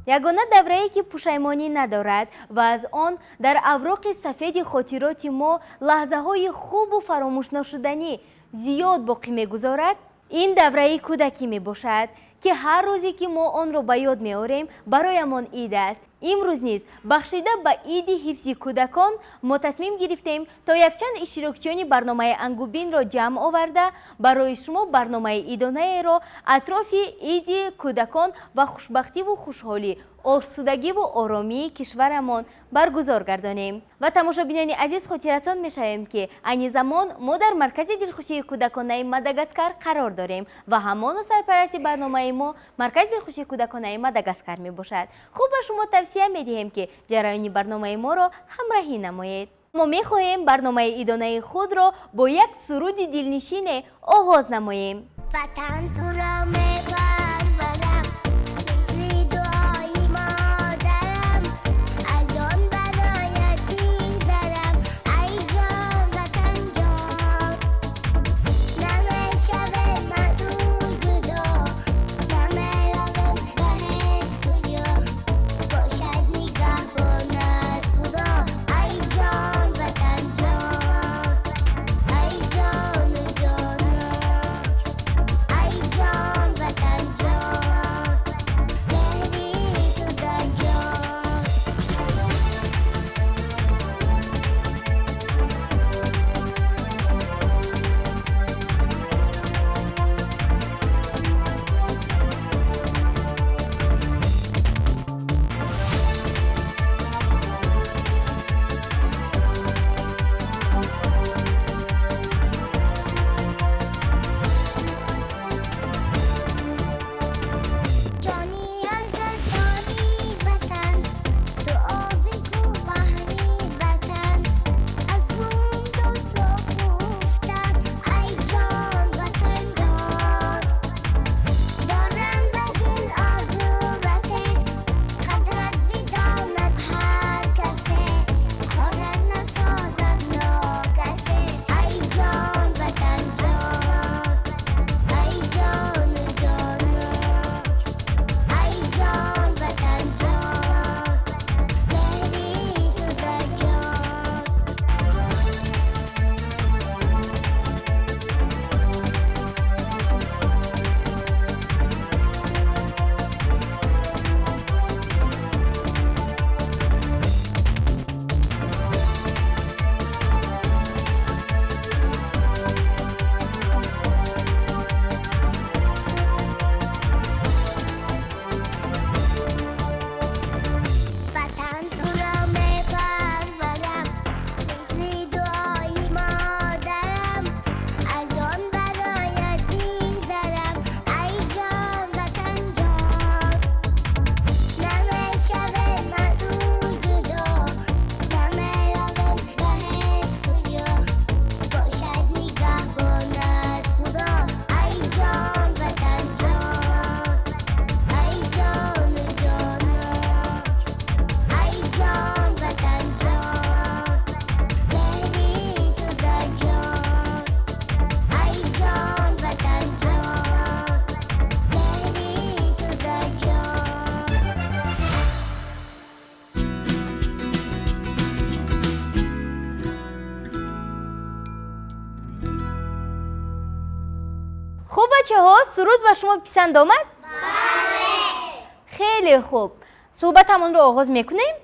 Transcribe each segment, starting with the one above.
یگانه دوره‌ای که پشیمانی ندارد و از آن در اوراق سفید خاطرات ما لحظه‌های خوب و فراموش نشدنی زیاد باقی می‌گذارد، این دوره کودکی میباشد که هر روزی که ما آن را به یاد می‌آوریم برایمان عید است. امروز نیز بخشیده به عید حفظ کودکان ما تصمیم گرفتیم تا یکچند اشتراکچیان برنامه انگوبین را جمع آورده برای شما برنامه عیدانه را اطراف عید کودکان و خوشبختی و خوشحالی، آسودگی و آرامی کشورمان برگزار گردانیم. و تماشابینان عزیز خاطررسان می‌شویم که این زمان ما در مرکز دلخوشی کودکانه ماداگاسکار قرار داریم و همان سرپرستی برنامه ما مرکز دلخوشی کودکانه ماداگاسکار میباشد. خوب به شما توصیه می‌دهیم که جریان برنامه ما را همراهی نمایید. ما می‌خواهیم برنامه عیدانه خود را با یک سرود دلنشین آغاز نماییم. وطن تو را می‌پرورم، مثل دعای مادرم، از آن برایت می‌گذرم. ای جان وطن جان، نمی‌شوم از تو جدا، نمی‌روم به هیچ کجا، باشد نگهبانت خدا. ای جان وطن جان، ای جان جانم، ای جان وطن جان، مهری تو در جان. جانی اگر داری وطن، تو آبی کو بحری وطن، از بوم دو تا خفتن. ای جان وطن جان، دارم به دل آرزو وطن، قدرت بداند هر کسی، خورد نسازد ناکسی. ای جان وطن جان، ای جان جانم، ای جان وطن جان، مهری تو در جان. وطن تو را می‌پرورم، مثل دعای مادرم، از آن برایت می‌گذرم. ای جان وطن جان، نمی‌شوم از تو جدا، نمی‌روم به هیچ کجا، باشد نگهبانت خدا. ای جان وطن جان، ای جان جانم، ای جان وطن جان، مهری تو در جان. ای جان وطن جان، مهری تو در جان. خوب بچه‌ها، سرود به شما پسند آمد؟ خیلی خوب. صحبتمون رو آغاز میکنیم؟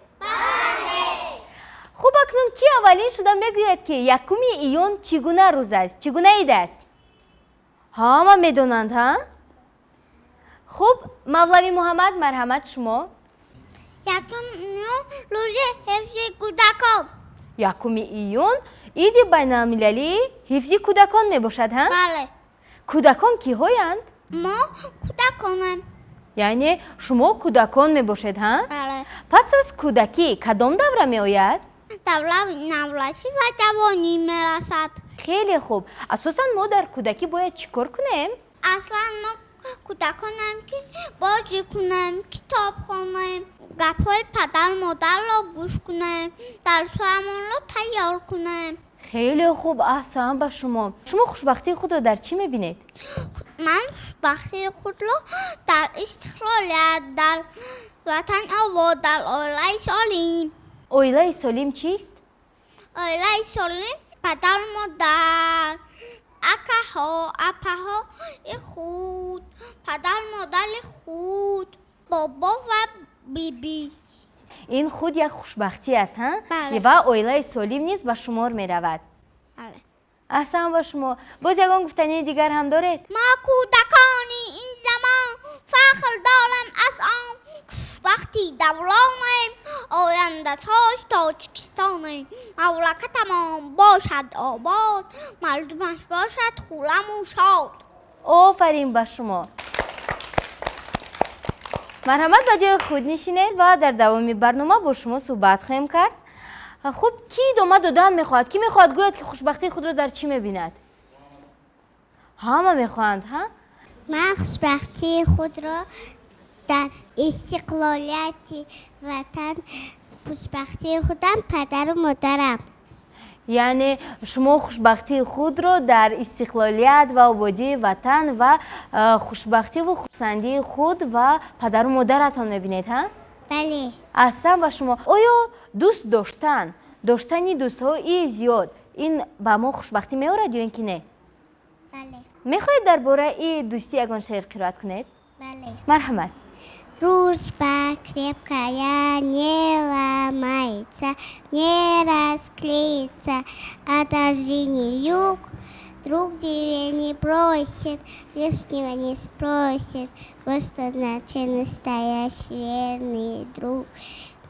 خوب، اکنون کی اولین شده میگوید که یکم ایون چگونه روز است؟ چگونه عید است؟ همه میدونند ها؟ خوب، مولوی محمد مرحمت شما. یکم روز حفظ کودکان. یکم ایون عید بین المللی حفظ کودکان میباشد ها؟ بله، کودکان کی هایند؟ ما کودکانم. یعنی شما کودکان میباشید ها؟ بله، پس از کودکی کدام دوره می آید؟ دوره نولاسی و جوانی میرسد. خیلی خوب. اساسا ما در کودکی باید چیکار کنیم؟ اصلا ما کودکانم که بازی کنیم، کتاب خوانیم، گپ‌های پدر مادر را گوش کنیم، درس‌هایمان را تیار کنیم. خیلی خوب، احسن به شما. شما خوشبختی خود را در چی میبینید؟ من خوشبختی خود را در استقلالیت، در وطن آباد، در عائله سالم. عائله سالم چیست؟ عائله سالم پدر مادر، اکاها، اپاها خود، پدر مادر خود، بابا و بیبی. این خود یک خوشبختی است ها؟ بله. و عائله سالم نیز به شمار می رود. بله. احسن با شما. باز یگان گفتنی دیگر هم دارید؟ ما کودکانی این زمان فخر دارم از آن وقتی دورانیم آینده ساز تاجیکستانیم. مملکت تمام باشد آباد، مردمش باشد خرم و شاد. آفرین به شما. مرحمت به جای خود نشینید و در دوامی برنامه با شما صحبت خواهیم کرد. خوب، کی ادامه دادن میخواد؟ کی میخواد گوید که خوشبختی خود را در چی میبیند؟ همه میخواند ها؟ من خوشبختی خود را در استقلالیت وطن، خوشبختی خودم پدر و مادرم. یعنی شما خوشبختی خود را در استقلالیت و آبادی وطن و خوشبختی و خودپسندی خود و پدر و مادرتان میبینید ها؟ بله. احسن به شما. آیا دوست داشتنی دوست های زیاد این به ما خوشبختی میارد یا اینکه نه؟ بله. میخواید درباره این دوستی یگان شعر قرائت کنید؟ بله. مرحمت. Дружба крепкая не ломается, не расклеится, а даже не вьюг. Друг тебе не бросит, лишнего не спросит. Вот что значит настоящий верный друг.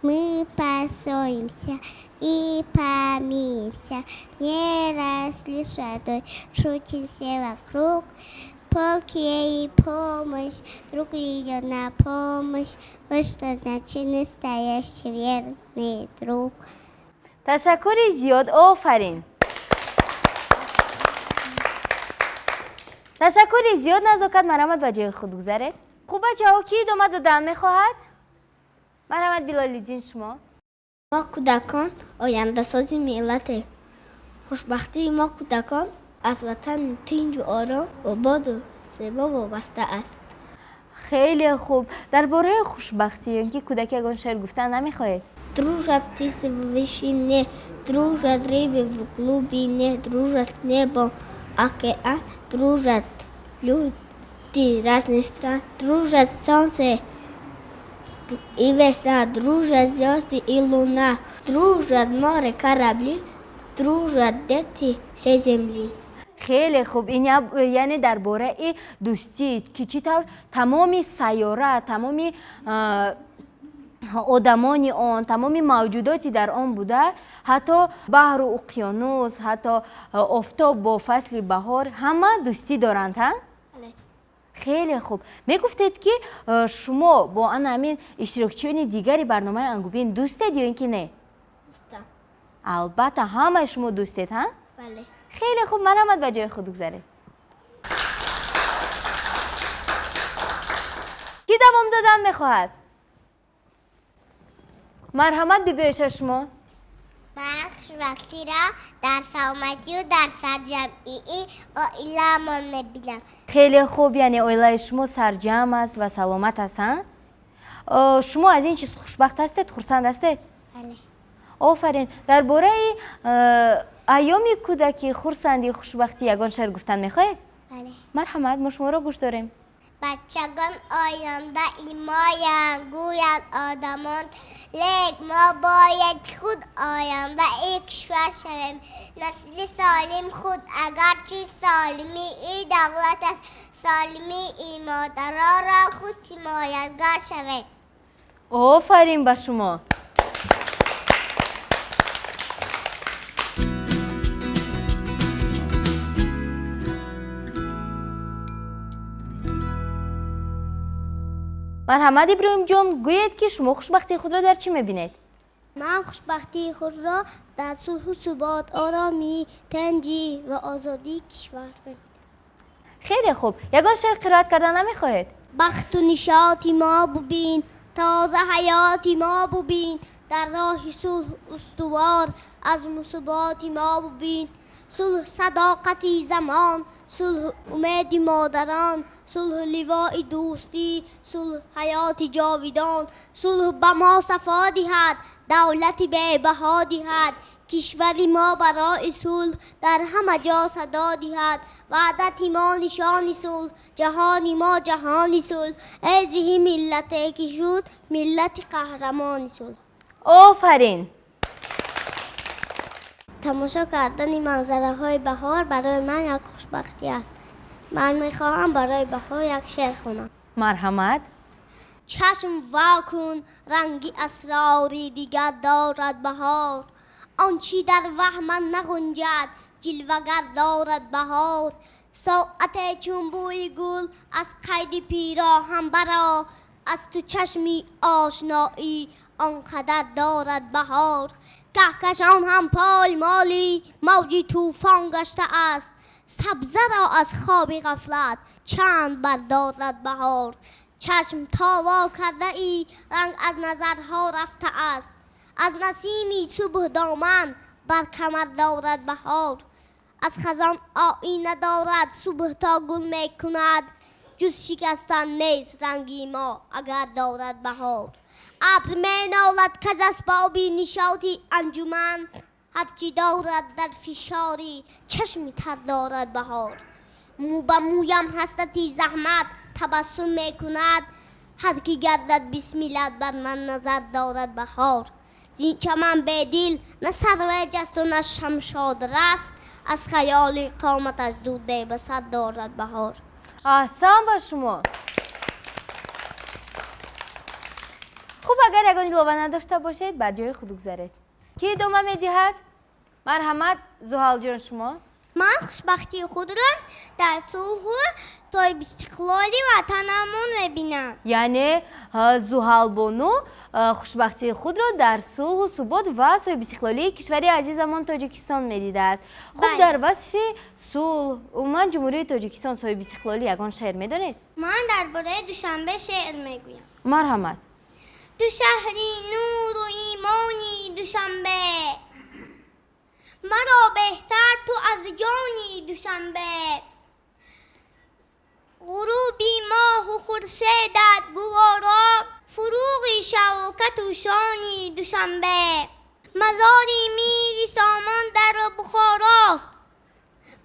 Мы поссоримся и помиримся, не разлишь водой, шутим все вокруг. Полки и помощь, друг идет на помощь. Вот что значит настоящий верный друг. تشکر زیاد. آفرین. تشکر زیاد. نزاکت. مرحمت به جای خود گذارید. خوب بچه ها، کی ادامه دادن میخواهد؟ مرحمت بلال‌الدین شما. ما کودکان آینده سازی ملت. خوشبختی ما کودکان از وطن تنج و آرام و باد و زیبا وابسته است. خیلی خوب. درباره خوشبختی اینکه کودک یگان شعر گفتن نمیخواهید؟ Дружат птицы в вышине, дружат рыбы в глубине, дружат небо, океан, дружат люди разных стран, дружат солнце и весна, дружат звезды и луна, дружат море, корабли, дружат дети всей земли. خیلی خوب. این یعنی درباره این دوستی که چطور تمامی سیاره، تمامی آدمانی آن، تمامی موجوداتی در آن بوده، حتی بحر و اقیانوس، حتی آفتاب با فصل بهار، همه دوستی دارند ها؟ خیلی خوب. میگفتید که شما با همین اشتراکچیان دیگری برنامه انگوبین دوستید یا اینکه نه؟ دوستم. البته همه شما دوستید ها؟ بله. خیلی خوب. مرحمت به جای خود گذارید. کی دوام دادن میخواهد؟ مرحمت بیبیش شما. من خوشبختی را در سلامتی و در سرجمعی عائله‌مان میبینم. خیلی خوب. یعنی عائله شما سرجمع است و سلامت است ها؟ شما از این چیز خوشبخت هستید؟ خرسند هستید؟ بله. آفرین. درباره ایامی کودکی، خرسندی، خوشبختی یگان شعر گفتن میخواهید؟ بله. مرحمت. ما شما را گوش داریم. بچگان آینده ایمایند گویند آدمان لیک ما باید خود آینده ای کشور شویم. نسل سالم خود اگرچه سالمی ای دولت است، سالمی ای مادرها را خود حمایتگر شویم. آفرین به شما. مرحمت ابراهیم جان، گویید که شما خوشبختی خود را در چی میبینید؟ من خوشبختی خود را در صلح و ثبات، آرامی، تنجی و آزادی کشور می‌بینم. خیلی خوب. یگان شعر قرائت کردن نمیخواهید؟ بخت و نشاطی ما ببین، تازه حیاتی ما ببین، در راه صلح استوار از مصیبات ما ببین. صلح صداقتی زمان، صلح امید مادران، صلح لوای دوستی، صلح حیات جاویدان. صلح به ما صفا دهد، دولتی به بها دهد، کشوری ما برای صلح در همه جا صدا دهد. وعدتی ما نشان صلح، جهانی ما جهان صلح. ای زهی ملت که شد ملت قهرمان صلح. آفرین. تماشا کردن منظره های بهار برای من یک خوشبختی است. من میخواهم برای بهار یک شعر خوانم. مرحمت. چشم واکن رنگی اسراری دیگر دارد بهار. آنچی در وهم نگنجد جلوگر دارد بهار. ساعت چون بوی گل از قید پیراهن برآ، از تو چشمی آشنایی آنقدر دارد بهار. کهکشان هم پایمالی موجی طوفان گشته است، سبزه را از خواب غفلت چند بردارد بهار. چشم تا وا کرده ای رنگ از نظرها رفته است، از نسیمی صبح دامن بر کمر دارد بهار. از خزان آیینه دارد صبح تا گل می کند، جز شکستن نیست رنگی ما اگر دارد بهار. ابر می نالد کز اسبابی نشاطی انجمن، هرچی دارد در فشاری چشمی تر دارد بهار. مو به مویم حسرتی زحمت تبسم می کند، هر کی گردد بسمیلت بر من نظر دارد بهار. زین چمن به دل نه سرو جست و نه شمشاد رست، از خیال قامتش دوده به سر دارد بهار. احسان با شما. خوب اگر یگان جواب نداشته باشید بعد جای خود بگذارید. کی ادامه میدهد؟ مرحمت. زحال جان شما. من خوشبختی خود را در صلح و صاحب استقلالی وطنمون میبینم. یعنی زحال بانو خوشبختی خود را در صلح و ثبات و صاحب استقلالی کشور عزیزمان تاجیکستان میدیده است. خوب در وصف صلح و جمهوری تاجیکستان صاحب استقلالی یگان شعر میدانید؟ من درباره دوشنبه شعر میگویم. مرحمت. دو شهری نور و ایمانی دوشنبه، مرا بهتر تو از جانی دوشنبه. غروبی ماه و خورشیدت گوارا، فروغی شوکت و شانی دوشنبه. مزاری میری سامان در بخاراست،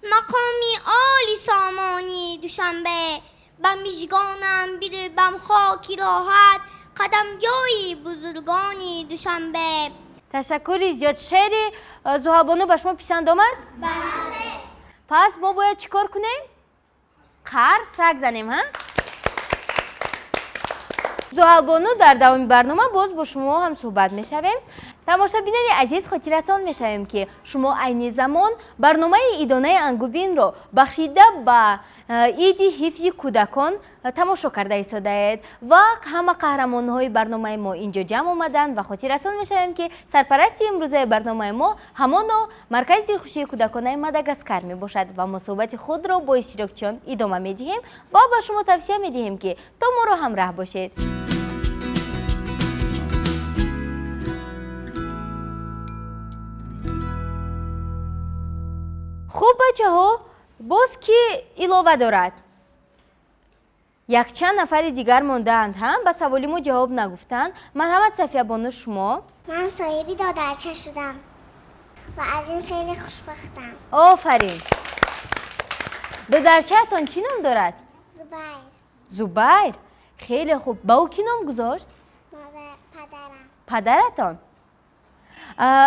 مقامی عالی سامانی دوشنبه. به میزگانم بیر بم خاکی راحت، قدم جایی بزرگانی دوشنبه. تشکری. زیاد شعر زحال بانو به شما پسند آمد؟ بله. پس ما باید چیکار کنیم؟ قهر سگ زنیم ها؟ زحال بانو در دوام برنامه باز با شما هم صحبت میشویم. تماشا بینان عزیز خاطر رسان میشویم که شما عین زمان برنامه ایدانه انگوبین رو بخشیده به ایدی حفظ کودکان تماشا کرده ایستاده اید و همه قهرمان های برنامه ما اینجا جمع آمدند و خاطر رسان میشویم که سرپرستی امروزه برنامه ما همانا مرکز دلخوشی کودکان ماداگاسکار می باشد و ما صحبت خود را با اشتراکچیان ادامه میدهیم و با شما توصیه میدهیم که تا ما را همراه باشید. خوب بچه ها، باز که علاوه دارد یک چند نفر دیگر ماندند هم به سوالی ما جواب نگفتند. مرحمت صفیه بانو شما. من صاحبی دادرچه شدم و از این خیلی خوشبختم. آفرین. دادرچه تان چی نام دارد؟ زبیر. زبیر. خیلی خوب. با او کی نام گذاشت؟ پدرم. پدرتان.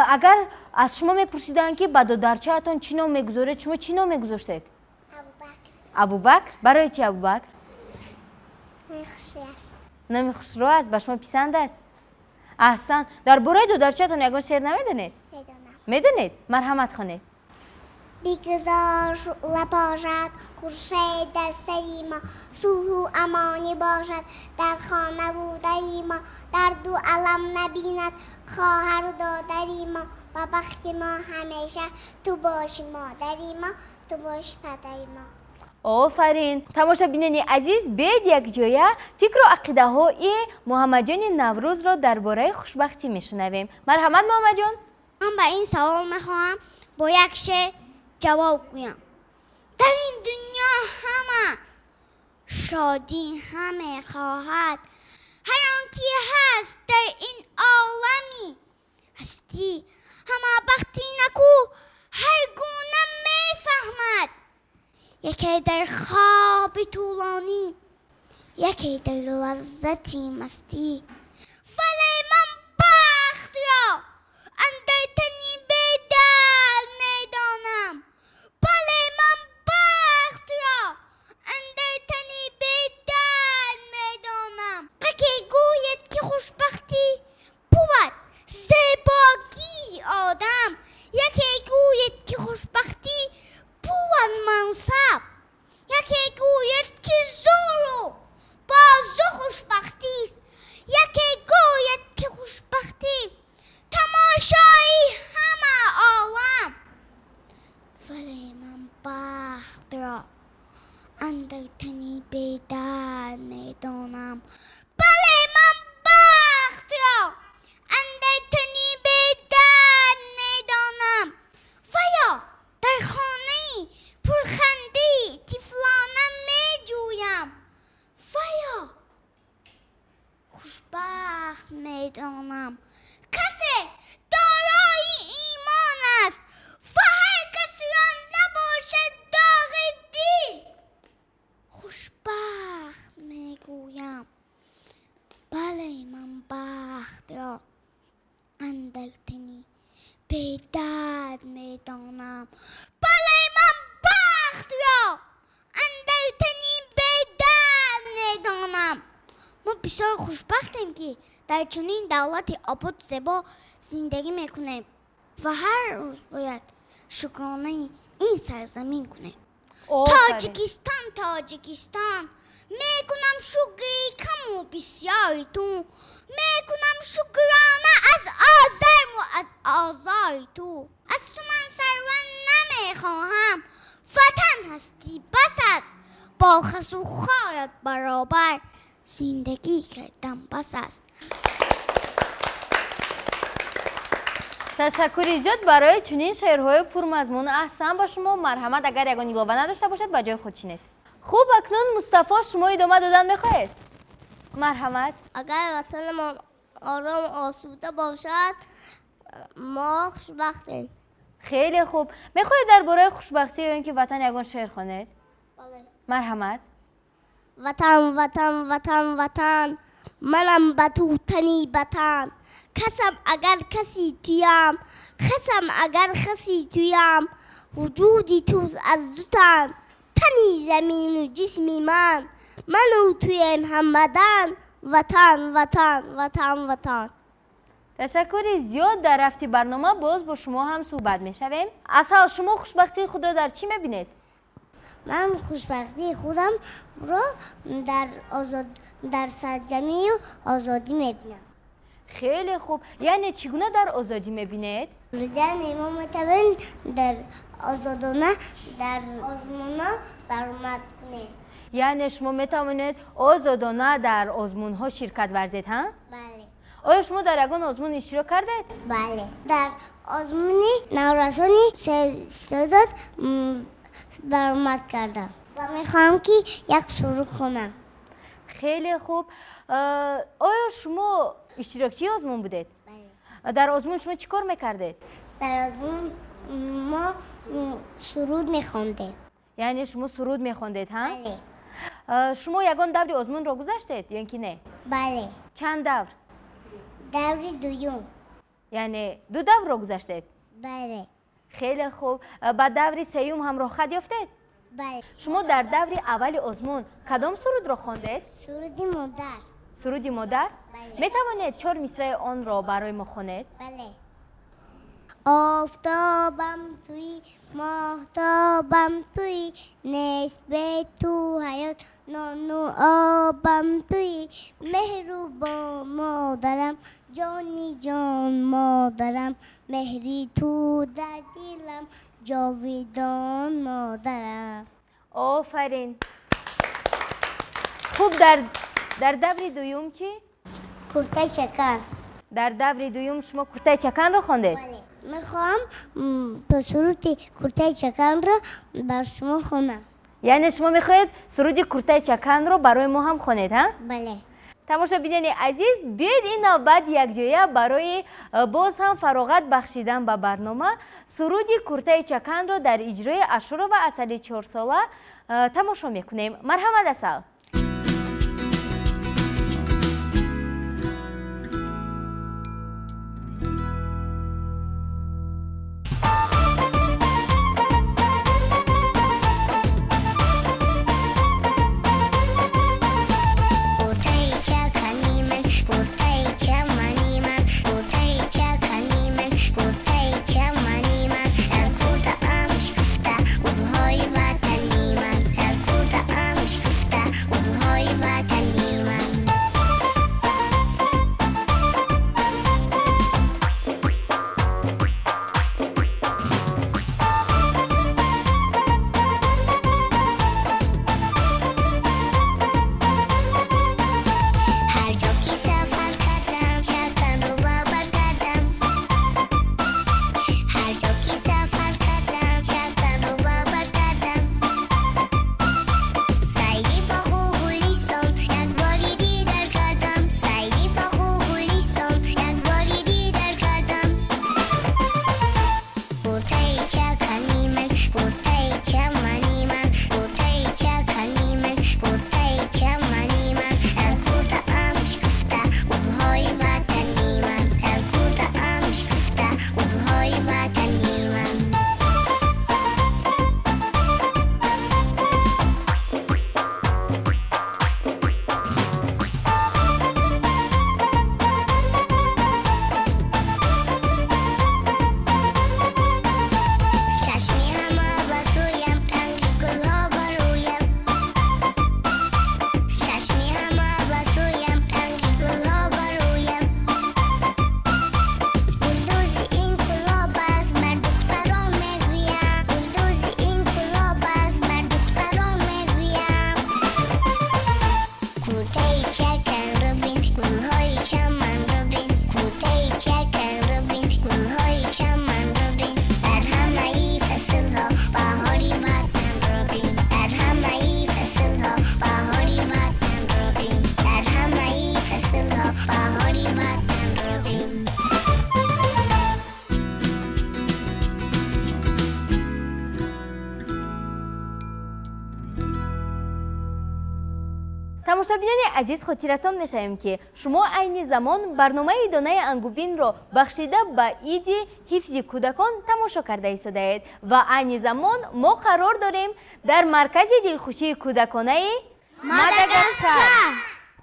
اگر از شما میپرسیدن که با دادرچه اتان چی نام میگذارید، شما چی نام میگذاشتید؟ ابوبکر. برای چی ابوبکر؟ خوشی است. نام خوشرو است، به شما پسند است. احسن. درباره دادرچه اتان یگان شعر نمیدونید؟ میدونید؟ مرحمت خوانید. بیگذار باشد خورشید در سری ما، صلح و امانی باشد در خانه و دری ما. در دو علم نبیند خواهر و دادری ما، و وقتی ما همیشه تو باشی مادری ما، تو باشی پدری ما. آفرین. تماشابینان عزیز، بیاید یک جایه فکر و عقیده های محمد جان نوروز را درباره خوشبختی میشنویم. مرحمت محمد جان. من به این سوال میخواهم با یک شعر جواب گویم. در این دنیا همه شادی همه خواهد، هر آنکی هست در این عالمی هستی، همه بختی نکو هر گونه میفهمد. یکی در خواب طولانی، یکی در لذتی مستی. ولی من بخت را اندر تنی بیدار میدانم. بله من بخت را اندر تنی بیدار میدانم. یکی گوید که خوشبختی بود زیبایی آدم، یکی گوید که خوشبختی بود منصب، یکی گوید که زور و بازو خوشبختی است، یکی گوید که خوشبختی تماشایی همه عالم. ولی من بخت را اندر تنی بیدار میدانم. بله من بخت را اندر تنی بیدار میدانم. و یا در خانه پرخنده طفلانه میجویم، و یا خوشبخت میدانم. کسی دارای ایمان است و هر کس را نباشد داغ دل. خوشبخت میگویم. بله من بخت را اندر تنی بیدار میدانم. بله من بخت را اندر تنی بیدار میدانم. ما بسیار خوشبختیم که در چنین دولت آباد زیبا زندگی میکنیم و هر روز باید شکرانه این سرزمین کنیم. تاجیکستان تاجیکستان میکنم شکری کم و بسیاری تو، میکنم شکرانه از آزرم و از آزاری تو. از تو من سرون نمیخواهم، وطن هستی بس است، با خس و خارت برابر زندگی کردم بس است. تشکر زیاد برای چنین شعرهای پرمضمون. احسن با شما. مرحمت اگر یگان علاوه نداشته باشد به جای خود چینید. خوب، اکنون مصطفی شما ادامه دادن میخواهید. مرحمت. اگر وطن ما آرام و آسوده باشد ما خوشبختیم. خیلی خوب. میخواهید درباره خوشبختی یا اینکه وطن یگان شعر خوانید؟ بله. مرحمت. وطن وطن وطن وطن، منم به تو تنی وطن. کسم اگر کسی تویم، خسم اگر خسی تویم. وجودی توز از دو تن، تنی زمین و جسمی من و تویم هم بدن. وطن وطن وطن وطن. تشکر زیاد. در رفتی برنامه باز با شما هم صحبت میشویم. اصلا شما خوشبختی خود را در چی میبینید؟ من خوشبختی خودم را در سرجمی و آزادی میبینم. خیلی خوب. یعنی چگونه در آزادی میبینید؟ یعنی ما میتوانیم در آزادانه در آزمونا برآمد کنیم. یعنی شما میتوانید آزادانه در آزمون ها شرکت ورزید ها؟ بله. آیا شما در یگان آزمون اشتراک کردید؟ بله. در آزمونی نورسانی استعداد برآمد کردم و میخواهم که یک سرود خوانم. خیلی خوب. آیا شما اشتراکچی آزمون بودید؟ بله. در آزمون شما چی کار میکردید؟ در آزمون ما سرود میخواندیم. یعنی شما سرود میخواندید ها؟ بله. شما یگان دور آزمون را گذشتید یا اینکه نه؟ بله. چند دور؟ دور دوم. یعنی 2 دور را گذشتید؟ بله. خیلی خوب. بعد دور سوم هم راحت یافتید؟ بله. شما در دور اول آزمون کدام سرود را خواندید؟ سرود مادر. سرود مادر؟ بله. می توانید 4 مصرع آن را برای ما خوانید؟ بله. آفتابم توی، ماهتابم توی، نسبه تو حیات، نان و آبم توی. مهربان مادرم، جانی جان مادرم، مهری تو در دلم، جاویدان مادرم. آفرین. خوب در دور دوم چی؟ کرته چکن. در دور دوم شما کرته چکن رو خوندید؟ بله. میخوام سرود کرته چکن رو بر شما خونم. یعنی شما میخواید سرود کرته چکن رو برای ما هم خونید ها؟ بله. تماشابینان عزیز، بیاید این نوبت یک جایه برای باز هم فراغت بخشیدن به برنامه سرود کرته چکن رو در اجرای اشورا و اصل 4 ساله تماشا میکنیم. مرحمت اصل. تماشابینان عزیز، خاطررسان میشویم که شما عین زمان برنامه دانه انگوبین را بخشیده به عید حفظ کودکان تماشا کرده ایستادید و عین زمان ما قرار داریم در مرکز دلخوشی کودکانه ماداگاسکار.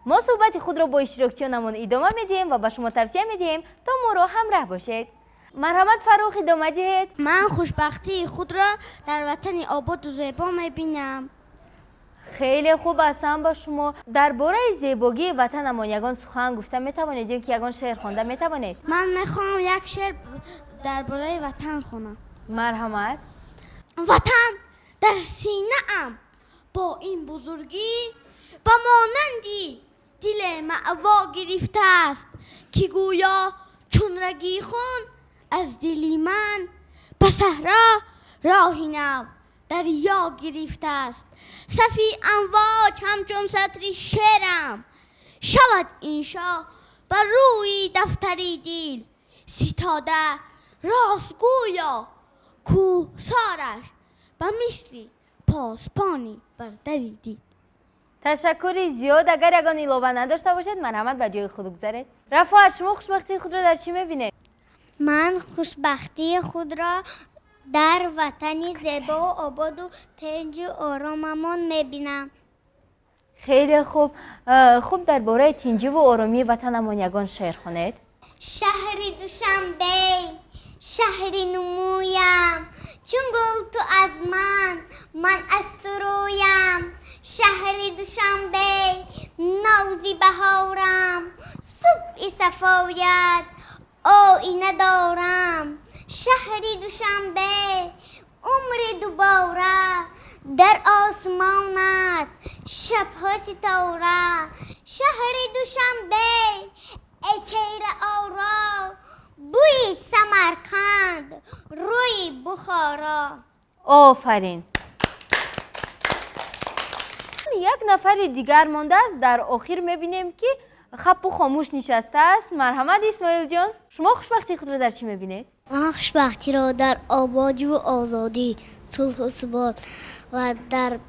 ما صحبت خود را با اشتراکچیانمون ادامه میدیم و به شما توصیه میدیم تا ما را همراه باشید. مرحمت فروخ، ادامه دهید. من خوشبختی خود را در وطن آباد و زیبا میبینم. خیلی خوب هستم. با شما درباره زیبایی وطنمان یگان سخن گفته میتوانید یا که یگان شعر خوانده میتوانید؟ من میخوام یک شعر درباره وطن خوانم. مرحمت. وطن در سینه ام با این بزرگی با مانندی دل معوا گرفته است که گویا چون رگی خون از دلی من به صحرا راهی نو دریا گرفته است. صفی امواج همچون سطری شعرم شود انشا بر روی دفتری دل ستاده راستگویا کوهسارش به مثل پاسبانی بر دری دل. تشکر زیاد. اگر یگان علاوه نداشته باشید مرحمت به جای خود بگذارید. رفعت، شما خوشبختی خود را در چی میبینید؟ من خوشبختی خود را در وطنی زیبا و آباد و تنج و آراممان میبینم. خیلی خوب. خوب درباره تنجی و آرامی وطنمان یگان شعر خوانید. شهری دوشنبه، شهری نمویم، چون گل تو از من از تو رویم. شهری دوشنبه، نوزی بهارم، صبح صفایت آینه دارم. شهری دوشنبه، عمر دوباره در آسمانت شبها ستاره شهر دوشنبه ای چهره آرا بوی سمرقند روی بخارا. آفرین. یک نفر دیگر مانده است. در آخر میبینیم که خب و خاموش نشسته است. مرحمت اسماعیل جان، شما خوشبختی خود را در چی میبینید؟ من خوشبختی را در آبادی و آزادی، صلح و ثبات و در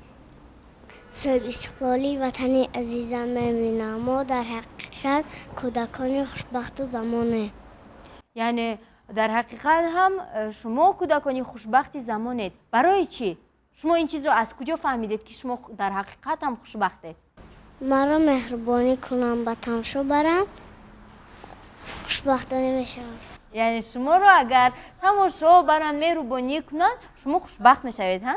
صاحب استقلالی وطن عزیزم میبینم. ما در حقیقت کودکان خوشبخت و زمانه. یعنی در حقیقت هم شما کودکانی خوشبختی زمانید. برای چی؟ شما این چیز رو از کجا فهمیدید که شما در حقیقت هم خوشبختید؟ مرا مهربانی کنم به تماشا برم خوشبختانه میشم. یعنی شما رو اگر تماشا برن مهربانی کنن شما خوشبخت میشوید ها؟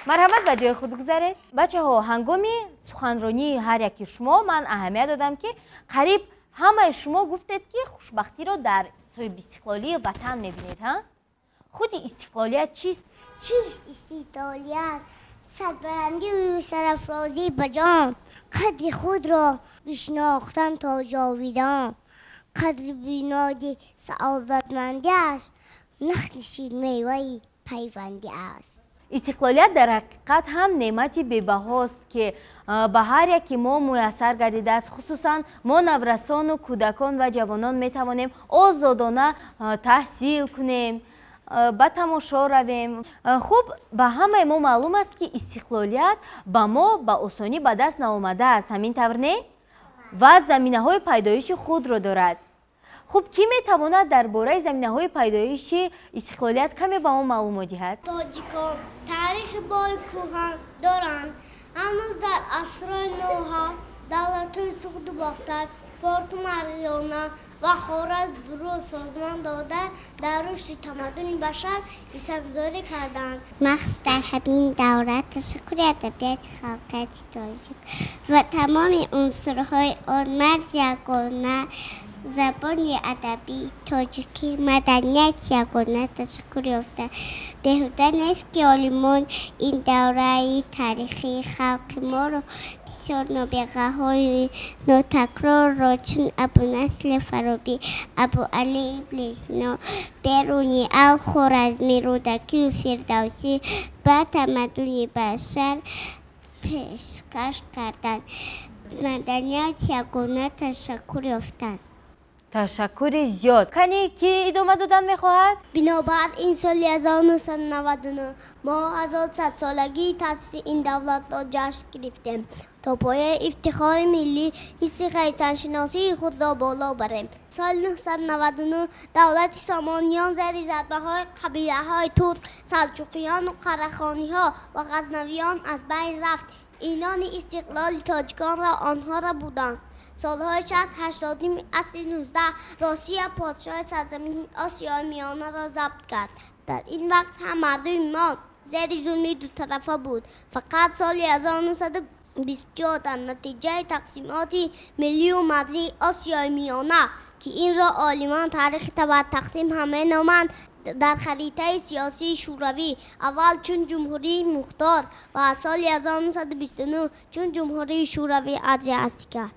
مرحمت به جای خود بگذارید. بچه ها، هنگام سخنرانی هر یکی شما من اهمیت دادم که قریب همه شما گفتید که خوشبختی رو در صاحب استقلالی وطن میبینید ها؟ خود استقلالیت چیست؟ چیست استقلالیت؟ سربلندی و سرافرازی بجان، قدر خود را بشناختن تا جاویدان، قدر بینادی سعادتمندی است، نخشید میوه پیوندی است. استقلالیت در حقیقت هم نعمتی بی‌بهاست که به هر یکی ما میسر گردیده است. خصوصا ما نورسان و کودکان و جوانان میتوانیم آزادانه تحصیل کنیم، به تماشا رویم. خوب به همه ما معلوم است که استقلالیت به ما به آسانی به دست نآمده است، همین طور نه؟ و زمینه های پیدایش خود را دارد. خوب کی میتواند درباره زمینه های پیدایش استقلالیت کمی به ما معلومات دهد؟ تاجیکان تاریخ بای کهن دارند. هنوز در عصرهای نوها دولت‌های سقوط باختر پورت ماریانا و خوارزم برو سازمان داده در رشد تمدن بشر اثرگذاری کردند. مخصوص در همین دوره تشکر ادبیات خلقت تاجیک و تمام عنصرهای آن مرز یگانه زبان ادبی تاجیکی مدنیت یگانه تشکر یافته. بهوده نیست که عالمان این دوره تاریخی خلق ما را بسیار نابغه های ناتکرار را چون ابو نصر فارابی، ابو علی ابن سینا، بیرونی، الخوارزمی، رودکی و فردوسی به تمدن بشر پیشکش کردند. مدنیت یگانه تشکر یافتند. تشکر زیاد. کنی که ادامه دادن میخواهد؟ بنابر این سال 1999 ما 1100 سالگی تأسیس این دولت را جشن گرفتیم تا پایه افتخار ملی حس خویشتن‌شناسی خود را بالا بریم. سال 1999 دولت سامانیان زیر ضربه‌های قبیله‌های ترک، سلجوقیان و قره‌خانی‌ها و غزنویان از بین رفت. اینان استقلال تاجیکان را آنها را بودند. سالهای 60-80 اصل 19 روسیه پادشاه سرزمین آسیای میانه را ضبط کرد. در این وقت هم مردم ما زیر ظلم دو طرفه بود. فقط سال 1924 در نتیجه تقسیمات ملی و مرزی آسیای میانه که این را عالمان تاریخ تبع تقسیم همه نامند، در خریطه سیاسی شوروی اول چون جمهوری مختار و سال 1929 چون جمهوری شوروی ارزیابی کرد.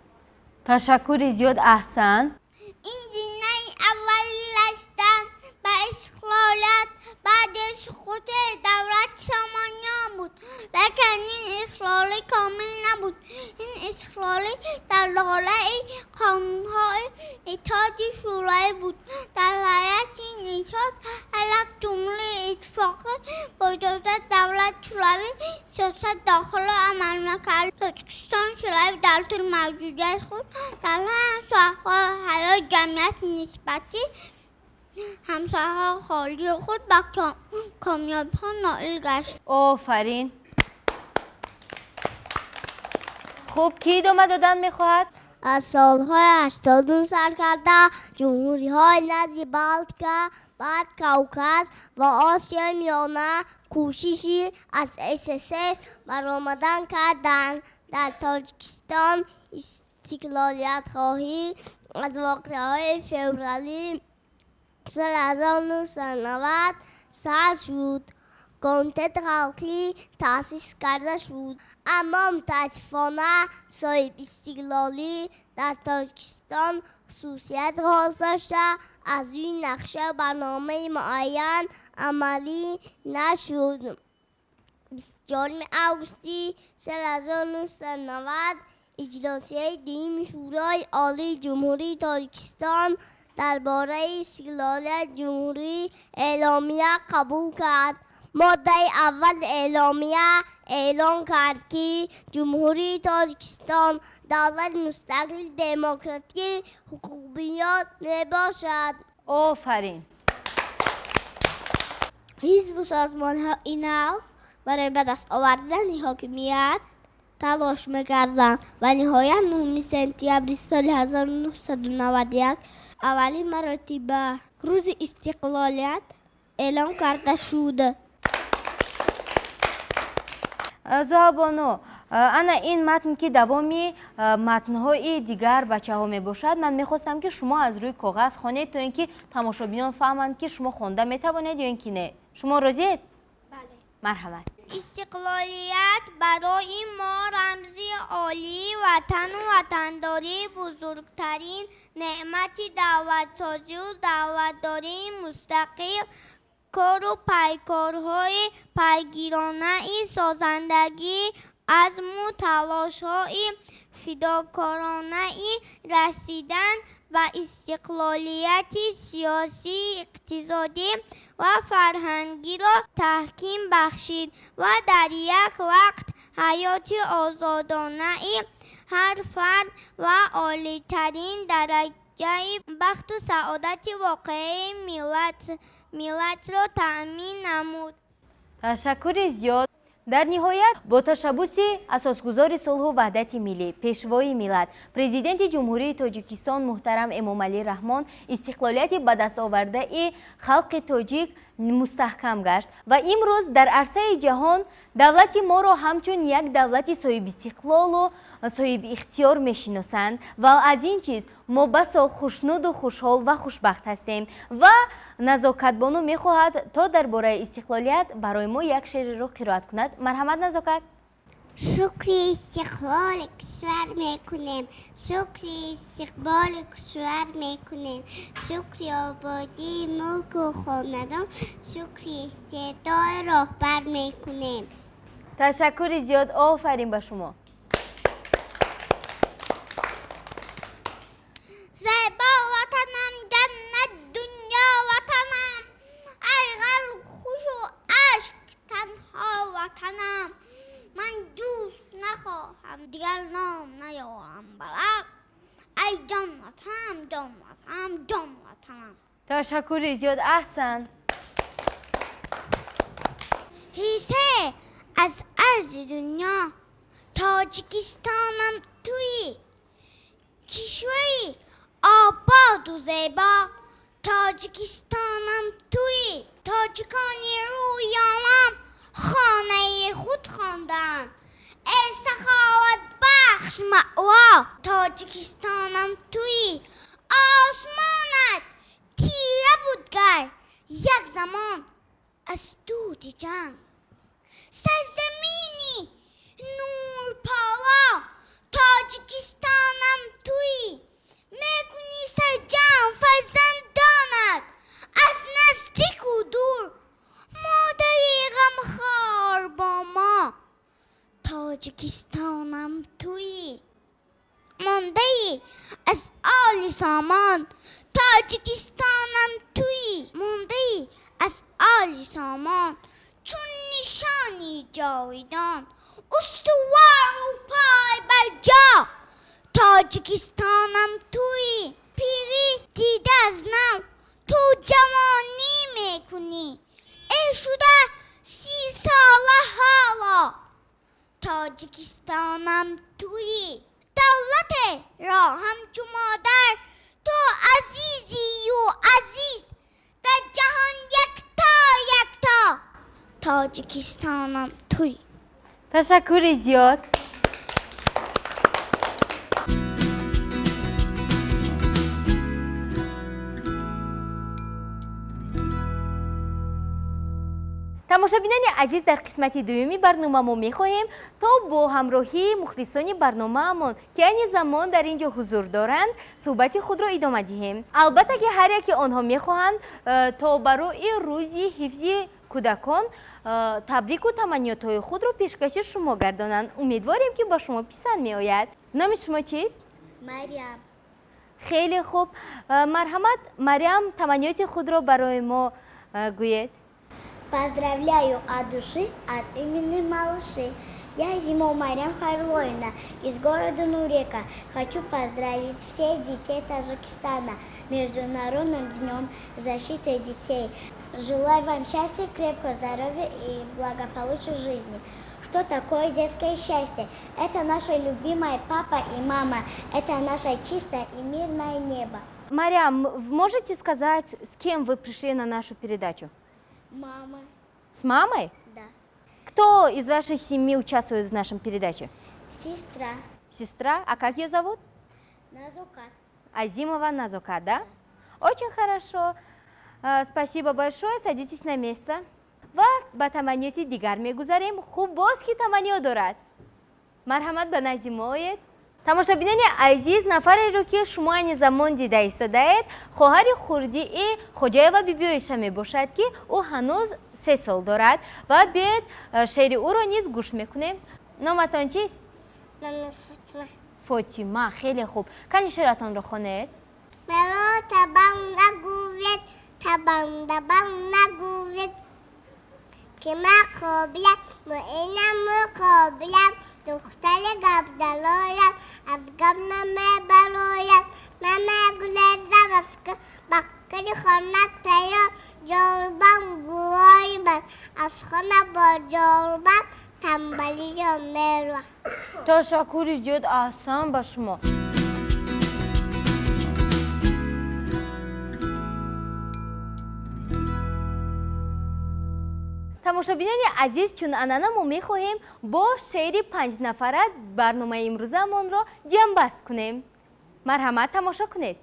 تشکر زیاد. احسن. این زینه اولی هستند به استقلالیت بعد سقوط دولت سامانیان بود، لیکن این استقلالی کامل نبود. این استقلالی در لایه قانون‌های اتحاد شوروی بود. در لایه این اتحاد یک جمله اتفاقی با اجازه دولت شوروی سیاست داخل عمل می‌کرد. تاجیکستان شوروی در طول موجودیت خود در ساحه‌های حیات جمعیت نسبتی همسایه‌های خارجی خود به کامیابی‌ها نائل گشت. آفرین. خوب کی ادامه دادن میخواهد؟ از سالهای 80 سر کرده جمهوری‌های نزد بلکه بعد کوکاز و آسیای میانه کوششی از SSR برآمدن کردند. در تاجیکستان استقلالیت خواهی از واقعه‌های فوریه سال 1990 سال شد. کمیته خلقی تأسیس کرده شد، اما متاسفانه صاحب استقلالی در تاجیکستان خصوصیت خاص داشته، از این نقشه برنامه معین عملی نشد. 24 آگوستی سال 1990 اجلاسی دیم شورای عالی جمهوری تاجیکستان درباره استقلالیت جمهوری اعلامیه قبول کرد. ماده اول اعلامیه اعلان کرد که جمهوری تاجیکستان دولت مستقل دموکراتیک حقوقیات نباشد. آفرین. حزب و سازمان‌های نو برای به دست آوردن حاکمیت تلاش می‌کردند و نهایت 9 سپتامبر سال 1991 اولین مرتبه روز استقلالیت اعلام کرده شد. زهابانو، انا این متن که دوامی متن‌های دیگر بچه‌ها میباشد، من میخواستم که شما از روی کاغذ خوانید تا اینکه تماشابینان فهمند که شما خوانده میتوانید یا اینکه نه. شما راضیید؟ بله. مرحمت. استقلالیت برای ما رمزی عالی وطن و وطنداری بزرگترین نعمتی دولت‌سازی و دولتداری مستقل کار و پیکارهای پیگیرانه سازندگی از تلاش‌های فداکارانه رسیدن و استقلالیت سیاسی، اقتصادی و فرهنگی را تحکیم بخشید و در یک وقت حیات آزادانه هر فرد و عالی‌ترین درجه بخت و سعادت واقعی ملت را تأمین نمود. تشکر زیاد. در نهایت با تشبث اساسگزار صلح و وحدت ملی، پیشوای ملت، پرزیدنت جمهوری تاجیکستان محترم امامعلی رحمان استقلالیت به دست آورده خلق تاجیک مستحکم گشت و امروز در عرصه جهان دولت ما را همچون یک دولت صاحب استقلال و صاحب اختیار میشناسند و از این چیز ما بسا خوشنود و خوشحال و خوشبخت هستیم و نزاکت بانو میخواهد تا درباره استقلالیت برای ما یک شعر را قرائت کند. مرحمت نزاکت. شکر استقلال کشور میکنیم، شکر استقبال کشور میکنیم، شکر آبادی ملک و خاندان، شکر استعداد راهبر میکنیم. تشکر زیاد. آفرین به شما. زیبا وطنم جنت دنیا وطنم، ای قلب خوش و عشق تنها وطنم. من دوست نخواهم دیگر نام نیارم بلد، ای جان وطنم جان وطنم جان وطنم. تشکر زیاد. احسن. حیثه از عرض دنیا تاجیکستانم توی کشوری آباد و زیبا، تاجیکستانم توی تاجیکانی رویانم خانه خود خواندن، ای سخاوت بخش مأوا. تاجیکستانم توی آسمانت تیره بود گر یک زمان از دود جنگ، سرزمینی نور پالا. تاجیکستانم توی میکنی سرجم فرزندانت از نزدیک و دور، مادری غمخوار با ما. تاجیکستانم توی مانده ای از آل سامان، تاجیکستانم توی مانده ای از آل سامان، چون نشانی جاویدان استوار و پای بر جا. تاجیکستانم توی پیری دیده از نو، تو جوانی میکنی ای شده 30 ساله حالا. تاجیکستانم توی دولت را همچو مادر، تو عزیزی و عزیز در جهان یکتا. تاجیکستانم توی. تشکر زیاد. тамошобинани азиз, дар қисмати дуюми барнома мо мехоҳем то бо ҳамроҳии мухлисони барномаамон ки айни замон дар ин ҷо ҳузур доранд суҳбати худро идома диҳем. Албатта ки ҳар яке онҳо мехоҳанд то барои рӯзи ҳифзи кӯдакон табрику таманниётҳои худро пешкаши шумо гардонанд. Умедворем ки ба шумо писанд меояд. номи шумо чист? Мариам. хеле хуб. Марҳамат, Мариам, таманниёти худро барои мо гӯед. Поздравляю от души, от имени малыши. Я Зимова Мариам Харлоина из города Нурека. Хочу поздравить всех детей Таджикистана Международным днем защиты детей. Желаю вам счастья, крепкого здоровья и благополучия жизни. Что такое детское счастье? Это наша любимая папа и мама. Это наше чистое и мирное небо. Мариам, можете сказать, с кем вы пришли на нашу передачу? Мама. С мамой? Да. Кто из вашей семьи участвует в нашем передаче? Сестра. Сестра? А как ее зовут? Назукат. Азимова Назукат, да? Очень хорошо. Спасибо большое. Садитесь на место. ва ба таманниёти дигар мегузарем. Хуб боз ки таманниёт дорад. Марҳамат ба назди мо оед. тамошобинани азиз, нафареро ки шумо айни замон дида истодаед, хоҳари Хурдии Хоҷаева бибиёиша мебошад ки ӯ ҳанӯз 3 сол дорад ва биёед шеъри ӯро низ гӯш мекунем. номатон чист? Номи Фотима. Фотима, хеле хуб. Кани шеъратонро хонед? Меро табам нагӯед, табам дабам нагӯед. Ки ман қобилам, муинам муқобилам, духтари гавдалоям, аз гам намебароям. Ман мегулезам аз баққари хона тайёр, ҷорбам гувои ман, аз хона бо ҷорбам танбалиём мерӯям. ташаккури зиёд аҳсан ба шумо. тамошобинани азиз, чун анъана мо мехоҳем бо шеъри 5 нафара барномаи имрӯзаамонро ҷамъбаст кунем. марҳамат, тамошо кунед.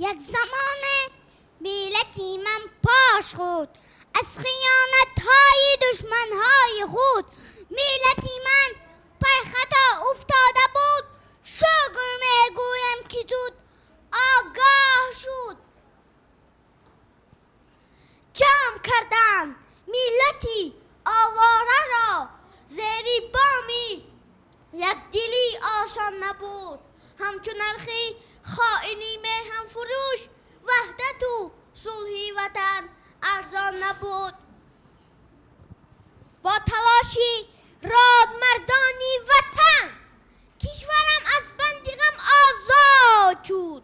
یک زمان ملتی من پاش خود از خیانت‌های دشمن‌های خود. ملتی من پای خطا افتاده بود، شکر میگویم که زود آگاه شد. جمع کردن ملتی آواره را زیر بامی یک دلی آسان نبود. همچون نرخی خائنی هم فروش، وحدت و صلحی وطن ارزان نبود. با تلاشی راد مردانی وطن کشورم از بند غم آزاد شد.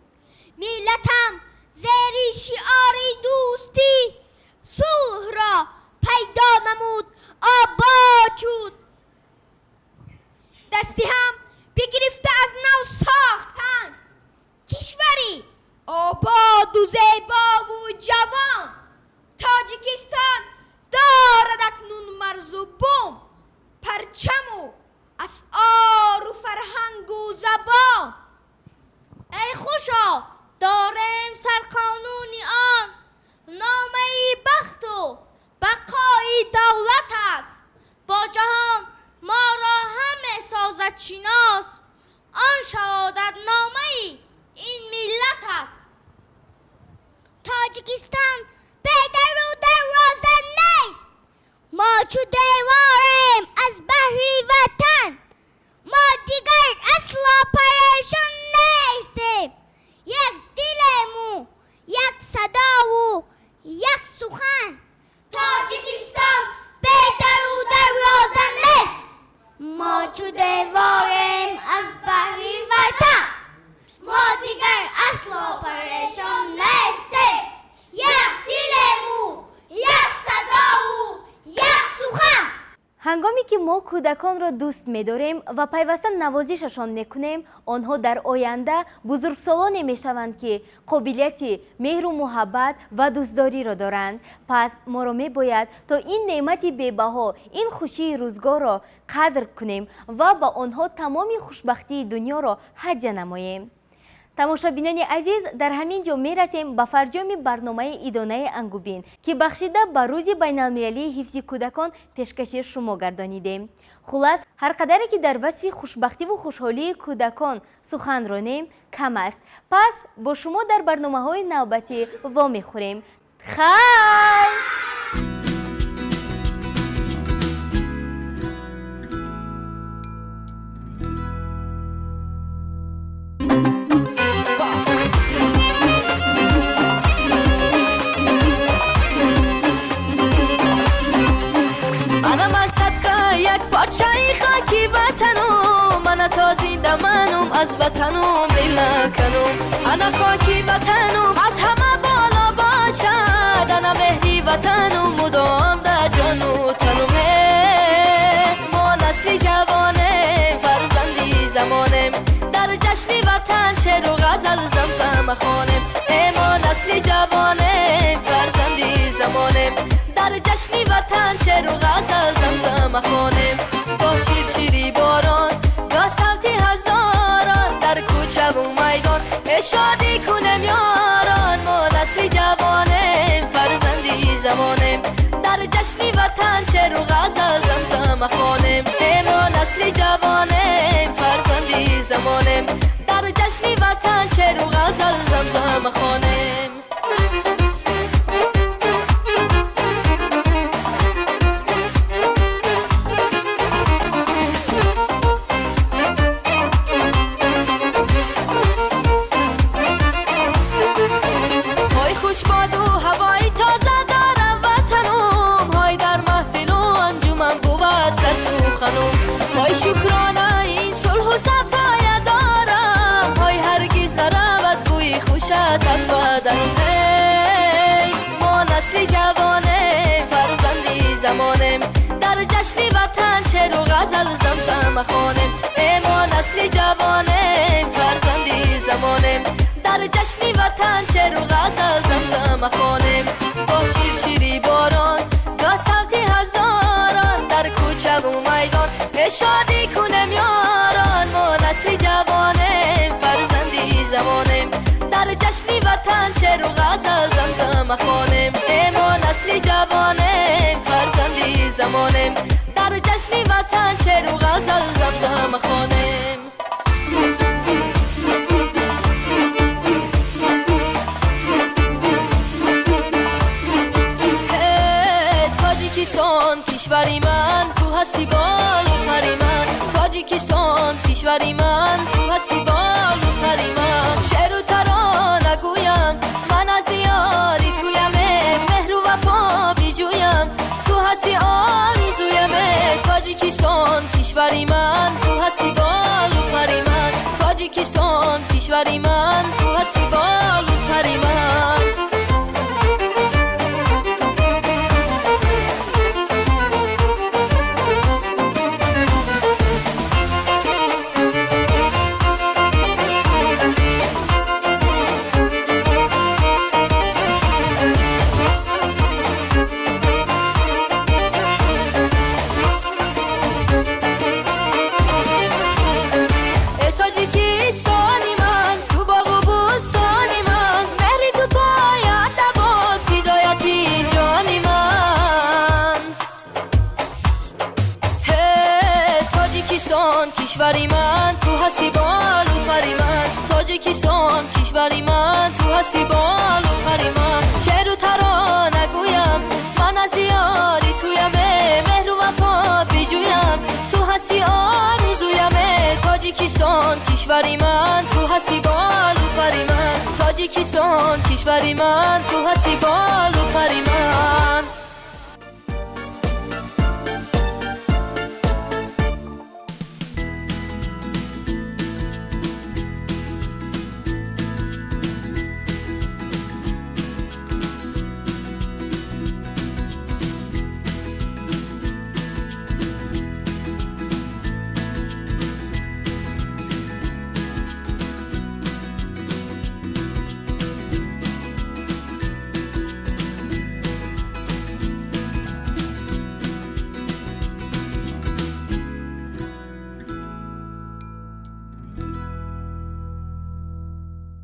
ملتم زیر شعار دوستی صلح را پیدا نمود، آباد شد. دستی هم بگرفته از نو ساختن کشوری آباد و زیبا و جوان. تاجیکستان دارد اکنون مرز و بوم، پرچم و اسعار و فرهنگ و زبان. ای خوشا داریم سرقانونی آن، نامه بخت و بقای دولت است. با جهان ما را همه سازد شناس، آن شهادت نامه این ملت است. تاجیکستان پیدر و دروازه نیست، ما چو دیواریم از بحری وطن. ما دیگر اصلا پریشان نیستیم، یک دلیم و یک صدا و یک سخن. تاجیکستان پیدر و دروازه نیست، ما چو دیواریم از بحری وطن. ما دیگر اصلا پریشان نیستیم، یک دلیم و یک صدا و یک سخن. ҳангоме ки мо кӯдаконро дӯст медорем ва пайваста навозишашон мекунем, онҳо дар оянда бузургсолоне мешаванд ки қобилияти меҳру муҳаббат ва дӯстдориро доранд. пас моро мебояд то ин неъмати бебаҳо, ин хушии рӯзгорро қадр кунем ва ба онҳо тамоми хушбахтии дунёро ҳадя намоем. тамошобинони азиз, дар ҳамин ҷо мерасем ба фарҷоми барномаи идонаи ангубин ки бахшида ба рӯзи байналмилалии ҳифзи кӯдакон пешкаши шумо гардонидем. хулас, ҳар қадаре ки дар васфи хушбахтиву хушҳолии кӯдакон сухан ронем, кам аст. пас бо шумо дар барномаҳои навбатӣ вомехӯрем. хай! چای خاکی وطنم من تا زنده منم از وطنم دل نکنم انا خاکی وطنم از همه بالا باشد انا مهری وطنم مدام در جان و تنم ما نسل جوانم فرزندی زمانم در جشن وطن شعر و غزل زمزم خوانم ما نسل جوانم فرزندی زمانم در جشن وطن شعر و غزل زمزم خوانم با شیر شیری باران یا صوتی هزاران در کوچه و میدان شادی کنم یاران ما نسل جوانم فرزندی زمانم در جشن وطن شعر و غزل زمزم خوانم ما نسل جوانم فرزندی زمانم در جشن وطن شعر و غزل زمزم خوانم های شکرانه این صلح و صفای دارم های هرگز نرود بوی خوشت از بدنم ما نسل جوانم فرزندی زمانم در جشن وطن شعر و غزل زمزم خوانم ما نسل جوانم فرزندی زمانم در جشن وطن شعر و غزل زمزم خوانم با شیر شیری باران یا صوتی هزاران در کوچه و میدان شادی کنم یاران ما نسل جوانم فرزندی زمانم در جشن وطن شعر و غزل زمزم خوانم ما نسل جوانم فرزندی زمانم در جشن وطن شعر و غزل زمزم خوانم تاجیکستان کشوری من تو هستی بال و پری من تاجیکستان کشوری من تو هستی بال و پری من شعر و ترانه گویم من از یاری تویم مهر و وفا بیجویم تو هستی آرزویم تاجیکستان کشوری من تو هستی بال و پری من تاجیکستان کشوری من تو هستی بال و پری من کشوری من تو هستی بال و پری من تاجیکستان کشوری من تو هستی بال و پری من شعر و ترانه گویم من از یاری تویم مهر و وفا بیجویم تو هستی آرزویم تاجیکستان کشوری من تو هستی بال و پری من تاجیکستان کشوری من تو هستی بال و پری من